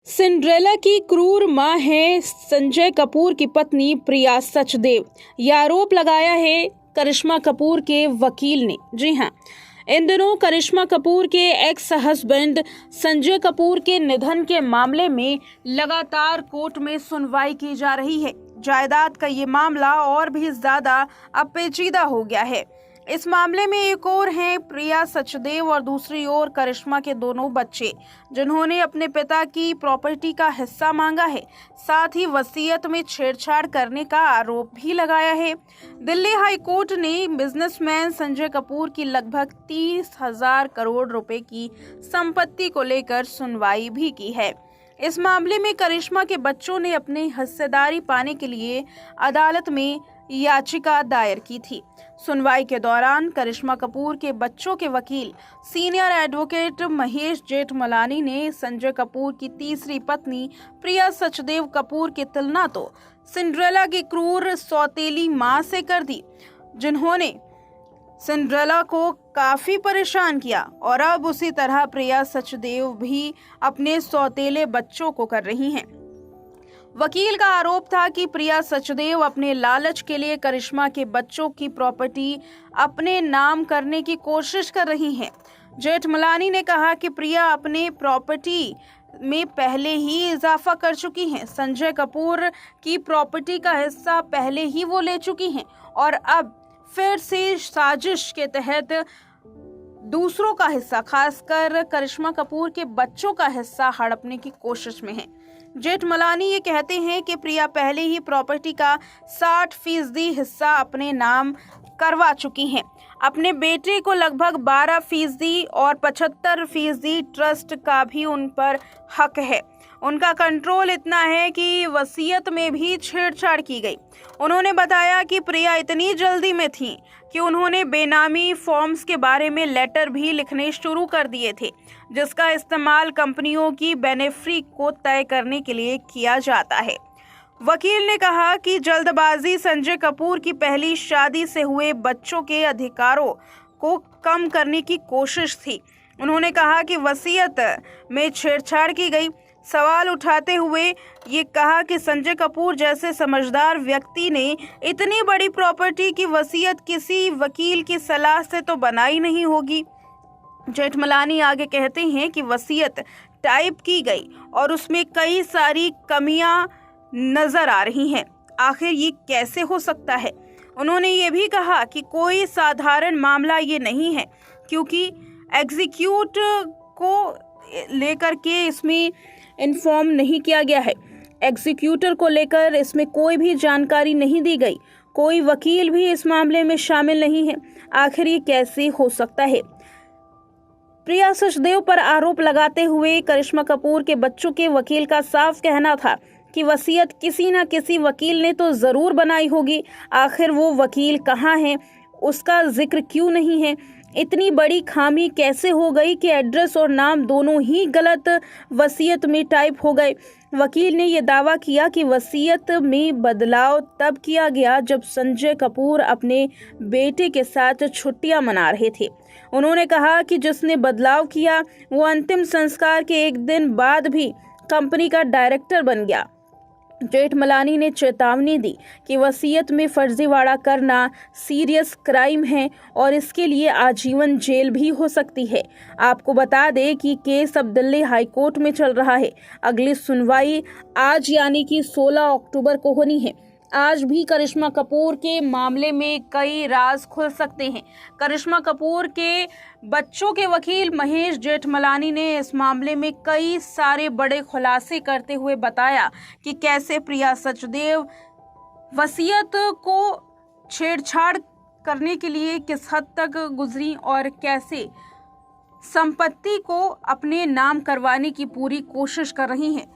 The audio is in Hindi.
सिंड्रेला की क्रूर मां है संजय कपूर की पत्नी प्रिया सचदेव। यह आरोप लगाया है करिश्मा कपूर के वकील ने। जी हां, इन दिनों करिश्मा कपूर के एक्स हस्बैंड संजय कपूर के निधन के मामले में लगातार कोर्ट में सुनवाई की जा रही है। जायदाद का ये मामला और भी ज्यादा अब पेचीदा हो गया है। इस मामले में एक ओर हैं प्रिया सचदेव और दूसरी ओर करिश्मा के दोनों बच्चे, जिन्होंने अपने पिता की प्रॉपर्टी का हिस्सा मांगा है। साथ ही वसीयत में छेड़छाड़ करने का आरोप भी लगाया है। दिल्ली हाई कोर्ट ने बिजनेसमैन संजय कपूर की लगभग 30,000 करोड़ रुपए की संपत्ति को लेकर सुनवाई भी की है। इस मामले में करिश्मा के बच्चों ने अपनी हिस्सेदारी पाने के लिए अदालत में याचिका दायर की थी। सुनवाई के दौरान करिश्मा कपूर के बच्चों के वकील सीनियर एडवोकेट महेश जेठमलानी ने संजय कपूर की तीसरी पत्नी प्रिया सचदेव कपूर की तुलना तो सिंड्रेला की क्रूर सौतेली मां से कर दी, जिन्होंने सिंड्रेला को काफी परेशान किया और अब उसी तरह प्रिया सचदेव भी अपने सौतेले बच्चों को कर रही हैं। वकील का आरोप था कि प्रिया सचदेव अपने लालच के लिए करिश्मा के बच्चों की प्रॉपर्टी अपने नाम करने की कोशिश कर रही हैं। जेठमलानी ने कहा कि प्रिया अपने प्रॉपर्टी में पहले ही इजाफा कर चुकी हैं। संजय कपूर की प्रॉपर्टी का हिस्सा पहले ही वो ले चुकी हैं और अब फिर से साजिश के तहत दूसरों का हिस्सा, खासकर करिश्मा कपूर के बच्चों का हिस्सा हड़पने की कोशिश में है। जेठमलानी ये कहते हैं कि प्रिया पहले ही प्रॉपर्टी का 60% हिस्सा अपने नाम करवा चुकी हैं। अपने बेटे को लगभग 12% और 75% ट्रस्ट का भी उन पर हक है। उनका कंट्रोल इतना है कि वसीयत में भी छेड़छाड़ की गई। उन्होंने बताया कि प्रिया इतनी जल्दी में थी कि उन्होंने बेनामी फॉर्म्स के बारे में लेटर भी लिखने शुरू कर दिए थे, जिसका इस्तेमाल कंपनियों की बेनिफिट को तय करने के लिए किया जाता है। वकील ने कहा कि जल्दबाजी संजय कपूर की पहली शादी से हुए बच्चों के अधिकारों को कम करने की कोशिश थी। उन्होंने कहा कि वसीयत में छेड़छाड़ की गई। सवाल उठाते हुए ये कहा कि संजय कपूर जैसे समझदार व्यक्ति ने इतनी बड़ी प्रॉपर्टी की वसीयत किसी वकील की सलाह से तो बनाई नहीं होगी। जेठमलानी आगे कहते हैं कि वसीयत टाइप की गई और उसमें कई सारी कमियां नजर आ रही हैं। आखिर ये कैसे हो सकता है? उन्होंने ये भी कहा कि कोई साधारण मामला ये नहीं है, क्योंकि एग्जीक्यूट को लेकर के इसमें इन्फॉर्म नहीं किया गया है। एग्जीक्यूटर को लेकर इसमें कोई भी जानकारी नहीं दी गई। कोई वकील भी इस मामले में शामिल नहीं है। आखिर ये कैसे हो सकता है? प्रिया सचदेव पर आरोप लगाते हुए करिश्मा कपूर के बच्चों के वकील का साफ कहना था कि वसीयत किसी न किसी वकील ने तो जरूर बनाई होगी। आखिर वो वकील कहाँ है? उसका जिक्र क्यों नहीं है? इतनी बड़ी खामी कैसे हो गई कि एड्रेस और नाम दोनों ही गलत वसीयत में टाइप हो गए? वकील ने यह दावा किया कि वसीयत में बदलाव तब किया गया जब संजय कपूर अपने बेटे के साथ छुट्टियां मना रहे थे। उन्होंने कहा कि जिसने बदलाव किया वो अंतिम संस्कार के एक दिन बाद भी कंपनी का डायरेक्टर बन गया। जेठमलानी ने चेतावनी दी कि वसीयत में फर्जीवाड़ा करना सीरियस क्राइम है और इसके लिए आजीवन जेल भी हो सकती है। आपको बता दें कि केस अब दिल्ली हाई कोर्ट में चल रहा है। अगली सुनवाई आज यानी कि 16 अक्टूबर को होनी है। आज भी करिश्मा कपूर के मामले में कई राज खुल सकते हैं। करिश्मा कपूर के बच्चों के वकील महेश जेठमलानी ने इस मामले में कई सारे बड़े खुलासे करते हुए बताया कि कैसे प्रिया सचदेव वसीयत को छेड़छाड़ करने के लिए किस हद तक गुजरी और कैसे संपत्ति को अपने नाम करवाने की पूरी कोशिश कर रही हैं।